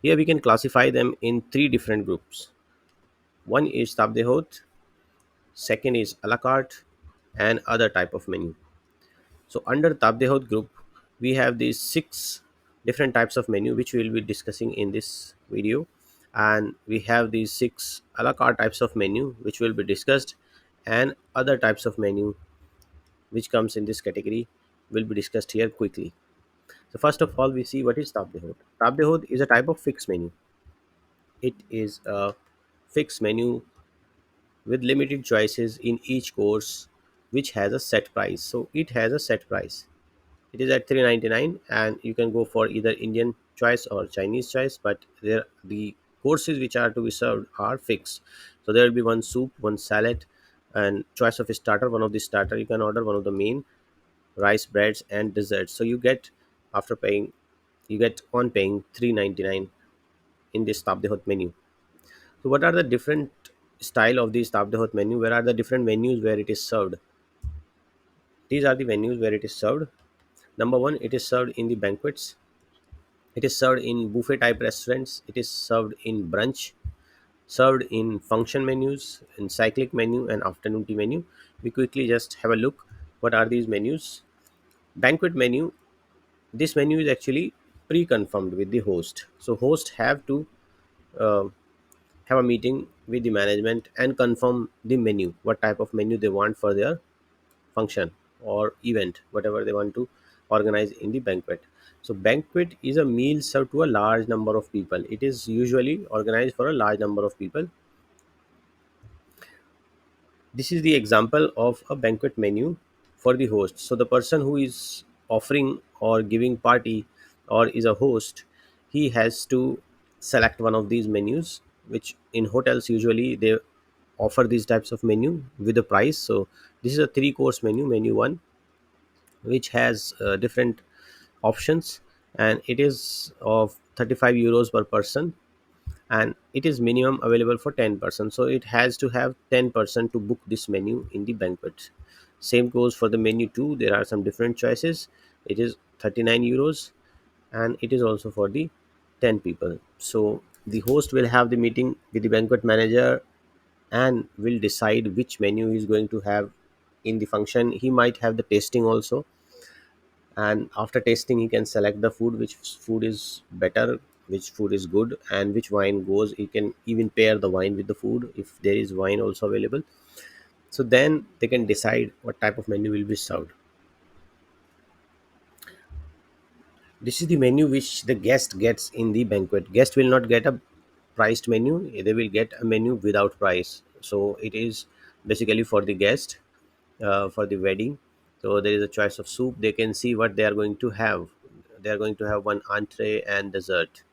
Here we can classify them in three different groups. One is tab de haute, second is a la carte, and other type of menu. So under tab de haute group, we have these six different types of menu which we will be discussing in this video, and we have these six a la carte types of menu which will be discussed, and other types of menu which comes in this category will be discussed here quickly. So first of all, we see what is tab de haute. Tab de haute is a type of fixed menu. It is a fixed menu with limited choices in each course, which has a set price. So it has a set price. It is at 399, and you can go for either Indian choice or Chinese choice, but there the courses which are to be served are fixed. So there will be one soup, one salad, and choice of a starter. One of the starter you can order, one of the main, rice, breads, and desserts. So you get, after paying, you get on paying 399 in this tab de haute menu. So what are the different style of this tab de haute menu? Where are the different venues where it is served? These are the venues where it is served. Number one, it is served in the banquets. It is served in buffet type restaurants. It is served in brunch, served in function menus, in cyclic menu, and afternoon tea menu. We quickly just have a look. What are these menus? Banquet menu. This menu is actually pre-confirmed with the host. So host have to uh, have a meeting with the management and confirm the menu, what type of menu they want for their function or event, whatever they want to organize in the banquet. So banquet is a meal served to a large number of people. It is usually organized for a large number of people. This is the example of a banquet menu for the host. So the person who is offering or giving party or is a host, he has to select one of these menus, which in hotels usually they offer these types of menu with a price. So this is a three course menu, menu one, which has different options, and it is of 35 euros per person, and it is minimum available for 10 person. So it has to have 10 person to book this menu in the banquet. Same goes for the menu 2. There are some different choices. It is 39 euros, and it is also for the 10 people. So the host will have the meeting with the banquet manager and will decide which menu he is going to have in the function. He might have the tasting also, and after tasting he can select the food, which food is better, which food is good, and which wine goes. He can even pair the wine with the food if there is wine also available. So then they can decide what type of menu will be served. This is the menu which the guest gets in the banquet. Guest will not get a priced menu, they will get a menu without price. So it is basically for the guest, for the wedding. So there is a choice of soup. They can see what they are going to have. They are going to have one entree and dessert.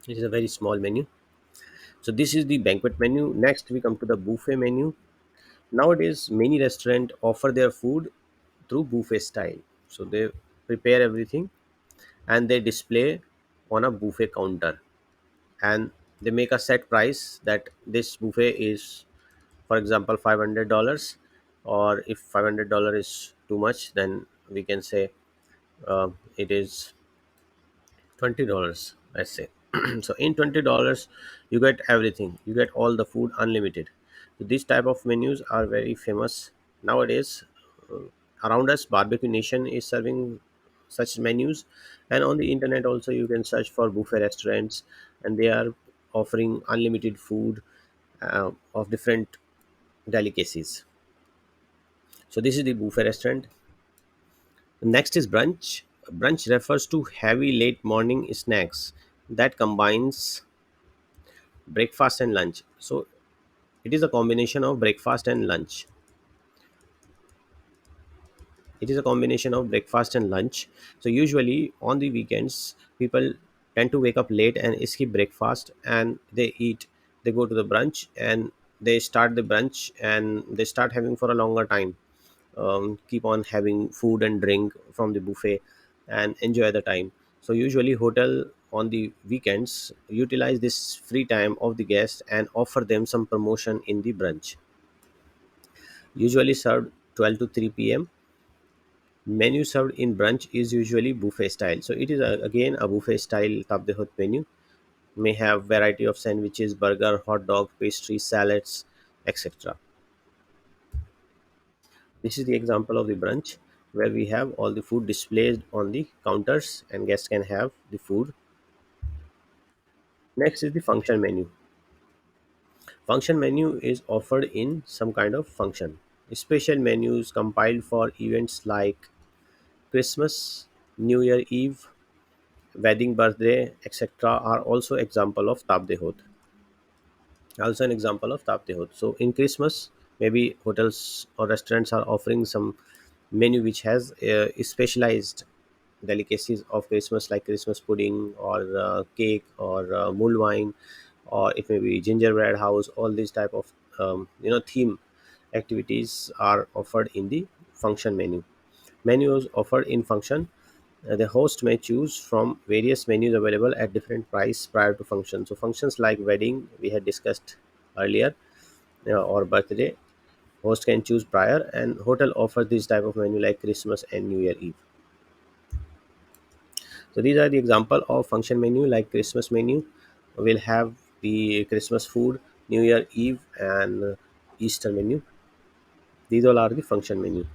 It is a very small menu. So this is the banquet menu. Next we come to the buffet menu. Nowadays many restaurants offer their food through buffet style. So they prepare everything and they display on a buffet counter, and they make a set price that this buffet is, for example, $500. Or if $500 is too much, then we can say it is $20, let's say. So in $20 you get everything, you get all the food unlimited. So these type of menus are very famous nowadays. uh, Around us, barbecue nation is serving such menus, and on the internet also you can search for buffet restaurants, and they are offering unlimited food of different delicacies. So this is the buffet restaurant. Next is brunch. Brunch refers to heavy late morning snacks that combines breakfast and lunch. So it is a combination of breakfast and lunch. It is a combination of breakfast and lunch. So usually on the weekends, people tend to wake up late and skip breakfast, and they eat. They go to the brunch and they start the brunch and they start having for a longer time. Keep on having food and drink from the buffet and enjoy the time. So usually hotel on the weekends utilize this free time of the guest and offer them some promotion in the brunch. Usually served 12 to 3 p.m. Menu served in brunch is usually buffet style. So it is again a buffet style tab de haute menu. may have variety of sandwiches, burger, hot dog, pastries, salads, etc. This is the example of the brunch where we have all the food displayed on the counters and guests can have the food. Next is the function menu. Function menu is offered in some kind of function. Special menus compiled for events like Christmas, New Year Eve, wedding, birthday, etc. are also example of tabdehot. Also an example of tabdehot. So in Christmas, maybe hotels or restaurants are offering some menu which has specialized delicacies of Christmas, like Christmas pudding or cake or mull wine, or it may be gingerbread house. All these type of theme activities are offered in the function menu. Menus offered in function, the host may choose from various menus available at different price prior to function. So functions like wedding we had discussed earlier, or birthday, host can choose prior, and hotel offers this type of menu like Christmas and New Year Eve. So these are the example of function menu. Like Christmas menu will have the Christmas food, New Year Eve and Easter menu. These all are the function menu.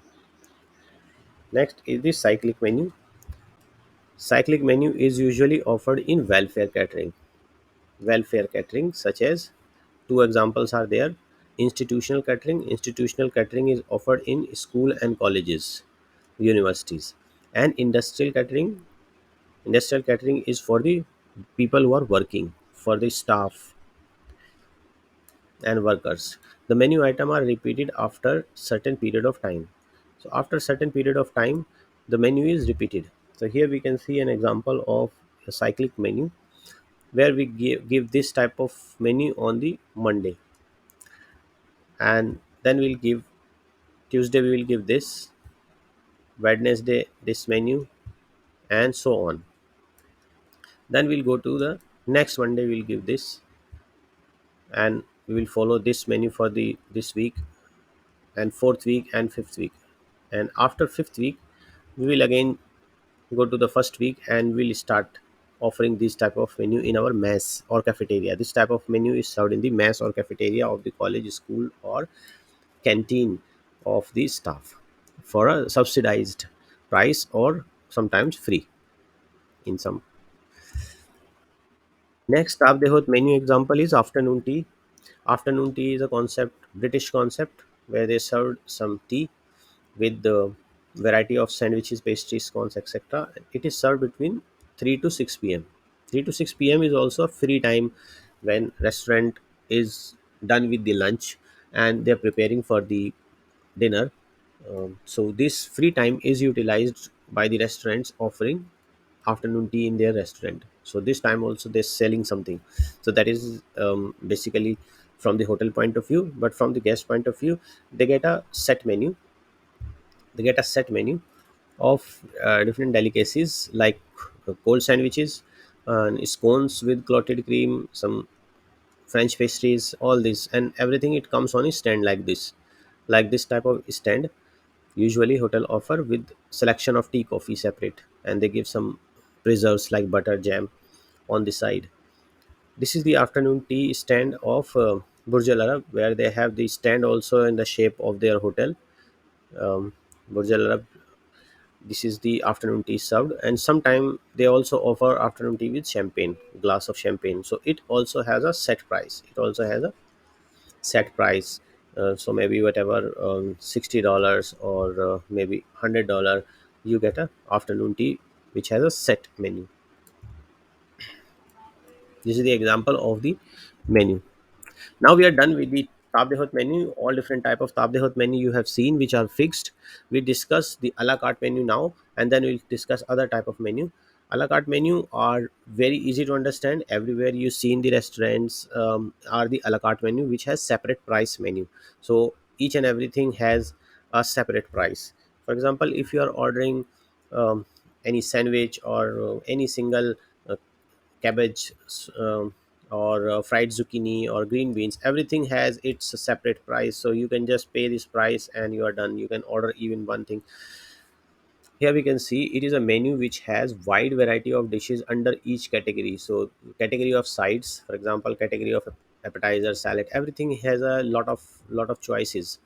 Next is the cyclic menu. Cyclic menu is usually offered in welfare catering, such as two examples are there. Institutional catering is offered in school and colleges, universities. And industrial catering is for the people who are working, for the staff and workers. The menu item are repeated after certain period of time. So after certain period of time, the menu is repeated. So here we can see an example of a cyclic menu where we give this type of menu on the Monday, and then we'll give Tuesday we will give this, Wednesday this menu, and so on. Then we'll go to the next Monday, we'll give this, and we will follow this menu for the this week, and fourth week and fifth week. And after fifth week, we will again go to the first week and we'll start offering this type of menu in our mess or cafeteria. This type of menu is served in the mess or cafeteria of the college, school, or canteen of the staff for a subsidized price or sometimes free in some. Next staff dehot menu example is afternoon tea. Afternoon tea is a concept, British concept, where they served some tea with the variety of sandwiches, pastries, scones, etc. It is served between 3 to 6 p.m. 3 to 6 p.m. is also a free time when restaurant is done with the lunch and they're preparing for the dinner. So this free time is utilized by the restaurants offering afternoon tea in their restaurant. So this time also they're selling something. So that is basically from the hotel point of view, but from the guest point of view, they get a set menu. They get a set menu of different delicacies like cold sandwiches and scones with clotted cream, some French pastries, all this and everything. It comes on a stand like this type of stand. Usually, hotel offer with selection of tea, coffee separate, and they give some preserves like butter, jam on the side. This is the afternoon tea stand of Burj Al Arab, where they have the stand also in the shape of their hotel. Burj Al Arab. This is the afternoon tea served, and sometime they also offer afternoon tea with champagne, glass of champagne. So it also has a set price. It also has a set price. So maybe whatever $60 or maybe $100, you get a afternoon tea which has a set menu. This is the example of the menu. Now we are done with the tabdehot menu. All different type of tabdehot menu you have seen which are fixed. We discuss the a la carte menu now, and then we'll discuss other type of menu. A la carte menu are very easy to understand. Everywhere you see in the restaurants are the a la carte menu which has separate price menu. So each and everything has a separate price. For example, if you are ordering um, any sandwich or any single uh, cabbage, or fried zucchini or green beans, everything has its separate price. So you can just pay this price and you are done. You can order even one thing Here we can see it is a menu which has wide variety of dishes under each category. So category of sides, for example, category of appetizer, salad, everything has a lot of choices,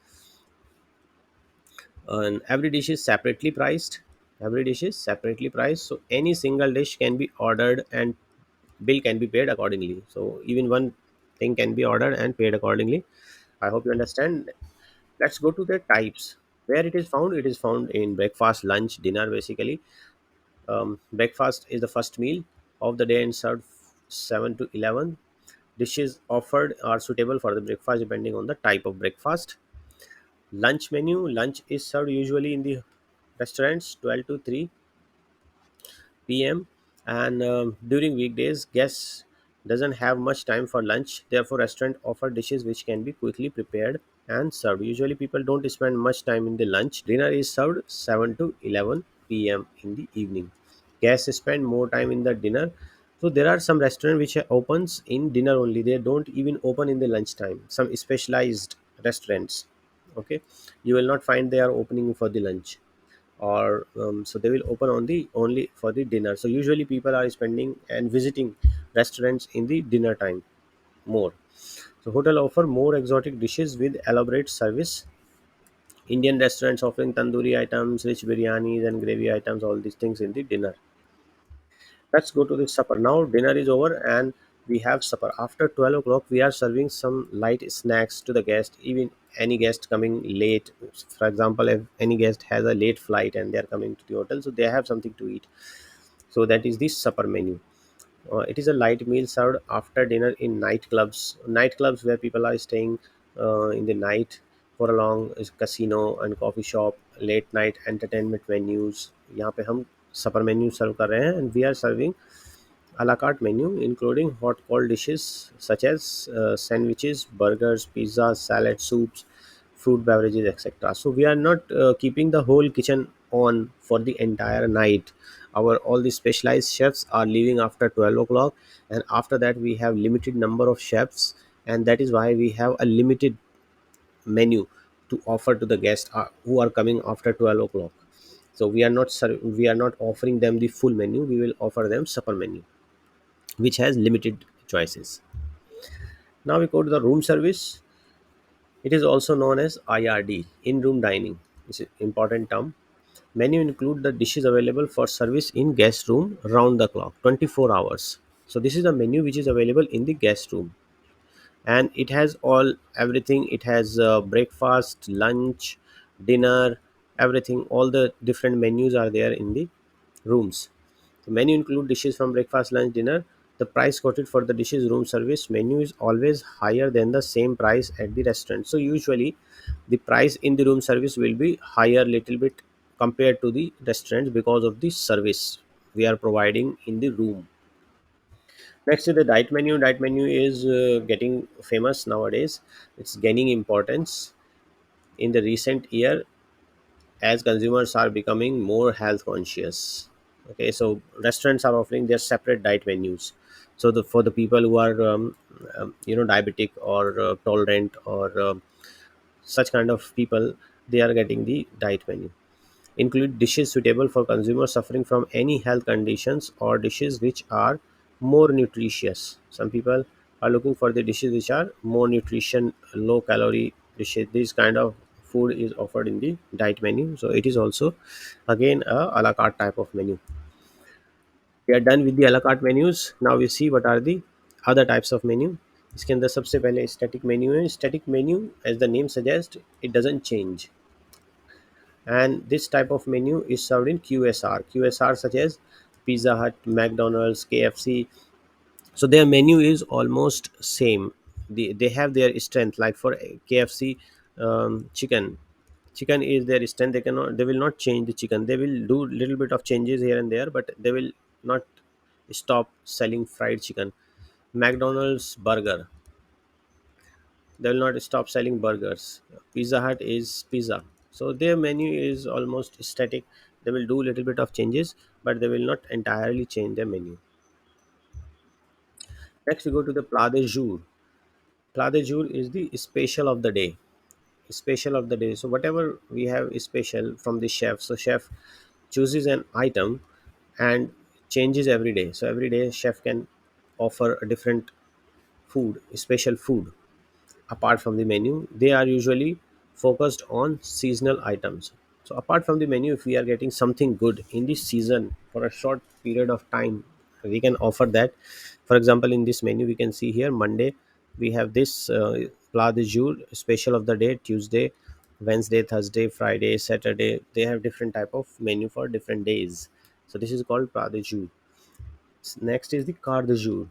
and every dish is separately priced. Every dish is separately priced, so any single dish can be ordered and bill can be paid accordingly. So even one thing can be ordered and paid accordingly. I hope you understand. Let's go to the types. Where it is found, it is found in breakfast, lunch, dinner basically. Breakfast is the first meal of the day and served 7 to 11. Dishes offered are suitable for the breakfast depending on the type of breakfast. Lunch menu, lunch is served usually in the restaurants 12 to 3 p.m. And during weekdays guests doesn't have much time for lunch, therefore restaurant offer dishes which can be quickly prepared and served. Usually people don't spend much time in the lunch. Dinner is served 7 to 11 p.m. in the evening. Guests spend more time in the dinner. So there are some restaurant which opens in dinner only, they don't even open in the lunchtime, some specialized restaurants. Okay, you will not find they are opening for the lunch, or so they will open on the only for the dinner. So usually people are spending and visiting restaurants in the dinner time more. So hotel offer more exotic dishes with elaborate service. Indian restaurants offering tandoori items, rich biryanis and gravy items, all these things in the dinner. Let's go to the supper. Now dinner is over and we have supper. After 12 o'clock, we are serving some light snacks to the guest. Even any guest coming late, for example, if any guest has a late flight and they are coming to the hotel, so they have something to eat. So that is the supper menu. It is a light meal served after dinner in nightclubs. Nightclubs where people are staying in the night for a long, is casino and coffee shop, late night entertainment venues. यहाँ पे हम supper menu serve कर रहे हैं and we are serving a la carte menu including hot cold dishes such as sandwiches, burgers, pizzas, salad, soups, fruit beverages, etc. So we are not keeping the whole kitchen on for the entire night. Our all the specialized chefs are leaving after 12 o'clock, and after that we have limited number of chefs, and that is why we have a limited menu to offer to the guests who are coming after 12 o'clock. So we are not offering them the full menu, we will offer them supper menu which has limited choices. Now we go to the room service. It is also known as IRD, in-room dining. It's an important term. Menu include the dishes available for service in guest room round the clock, 24 hours. So this is the menu which is available in the guest room, and it has all everything. It has breakfast, lunch, dinner, everything. All the different menus are there in the rooms. The menu include dishes from breakfast, lunch, dinner. The price quoted for the dishes room service menu is always higher than the same price at the restaurant. So usually the price in the room service will be higher little bit compared to the restaurant because of the service we are providing in the room. Next is the diet menu. Diet menu is getting famous nowadays. It's gaining importance in the recent year as consumers are becoming more health conscious. Okay, so restaurants are offering their separate diet menus. So the for the people who are diabetic or tolerant or such kind of people, they are getting the diet menu. Include dishes suitable for consumers suffering from any health conditions or dishes which are more nutritious. Some people are looking for the dishes which are more nutrition, low calorie dishes. This kind of food is offered in the diet menu. So it is also again a la carte type of menu. We are done with the a la carte menus. Now we see what are the other types of menu. इसके अंदर सबसे पहले static menu है. Static menu as the name suggest it doesn't change, and this type of menu is served in QSR. QSR such as Pizza Hut, McDonald's, KFC. So their menu is almost same. They have their strength. Like for KFC, chicken is their strength. They will not change the chicken. They will do little bit of changes here and there, but they will not stop selling fried chicken. McDonald's burger, they will not stop selling burgers. Pizza Hut is pizza. So their menu is almost static. They will do little bit of changes, but they will not entirely change their menu. Next we go to the plat de jour. Plat de jour is the special of the day. Special of the day. So whatever we have is special from the chef. So chef chooses an item and changes every day. So every day chef can offer a different food, special food. Apart from the menu, they are usually focused on seasonal items. So apart from the menu, if we are getting something good in this season for a short period of time, we can offer that. For example, in this menu we can see here Monday we have this plat du jour, special of the day. Tuesday, Wednesday, Thursday, Friday, Saturday, they have different type of menu for different days. So this is called plat du jour. Next is the carte du jour.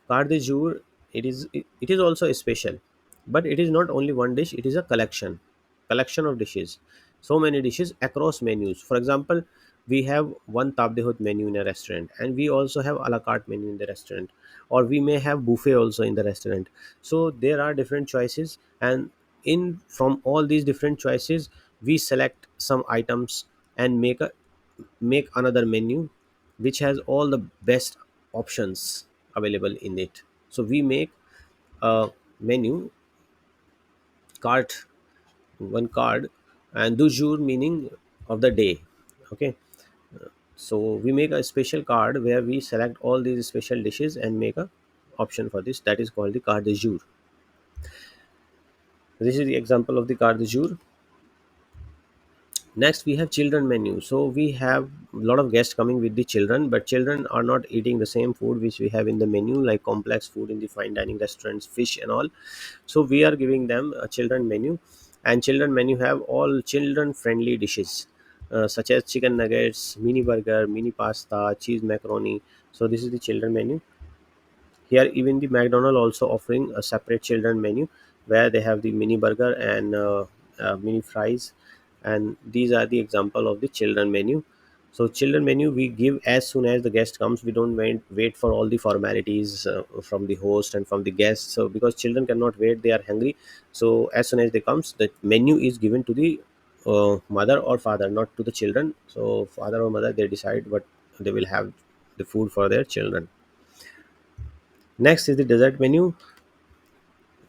Carte du jour, it is also special, but it is not only one dish. It is a collection of dishes. So many dishes across menus. For example, we have one table d'hote menu in a restaurant, and we also have a la carte menu in the restaurant, or we may have buffet also in the restaurant. So there are different choices, and in from all these different choices, we select some items and make another menu which has all the best options available in it. So we make a menu card, one card, and du jour meaning of the day. Okay, so we make a special card where we select all these special dishes and make a option for this, that is called the card du jour. This is the example of the card du jour. Next, we have children menu. So we have a lot of guests coming with the children, but children are not eating the same food which we have in the menu, like complex food in the fine dining restaurants, fish and all. So we are giving them a children menu, and children menu have all children friendly dishes, such as chicken nuggets, mini burger, mini pasta, cheese macaroni. So this is the children menu. Here, even the McDonald also offering a separate children menu where they have the mini burger and mini fries, and these are the example of the children menu. So children menu we give as soon as the guest comes. We don't wait for all the formalities from the host and from the guests. So because children cannot wait, they are hungry. So as soon as they comes, the menu is given to the mother or father, not to the children. So father or mother, they decide what they will have the food for their children. Next is the dessert menu.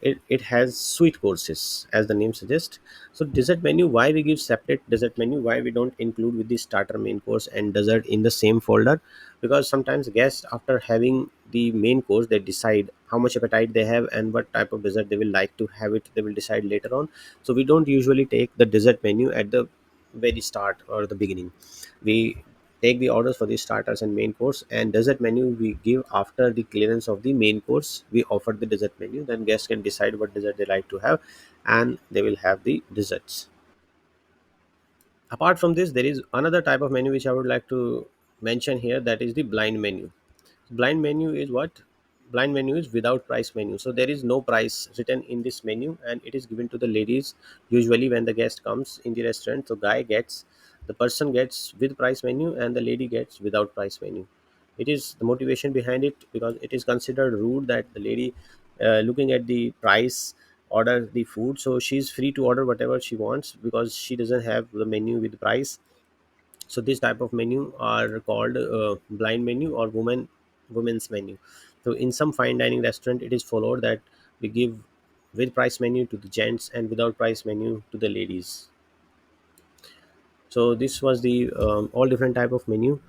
It has sweet courses as the name suggests. So dessert menu, why we give separate dessert menu, why we don't include with the starter, main course and dessert in the same folder? Because sometimes guests, after having the main course, they decide how much appetite they have and what type of dessert they will like to have it, they will decide later on. So we don't usually take the dessert menu at the very start or the beginning. We take the orders for the starters and main course, and dessert menu we give after the clearance of the main course. We offer the dessert menu, then guests can decide what dessert they like to have, and they will have the desserts. Apart from this, there is another type of menu which I would like to mention here, that is the blind menu. Blind menu is what? Blind menu is without price menu. So there is no price written in this menu, and it is given to the ladies usually when the guest comes in the restaurant. So the person gets with price menu and the lady gets without price menu. It is the motivation behind it, because it is considered rude that the lady, looking at the price, order the food. So she's free to order whatever she wants because she doesn't have the menu with price. So this type of menu are called blind menu or women's menu. So in some fine dining restaurant, it is followed that we give with price menu to the gents and without price menu to the ladies. So this was the all different type of menu.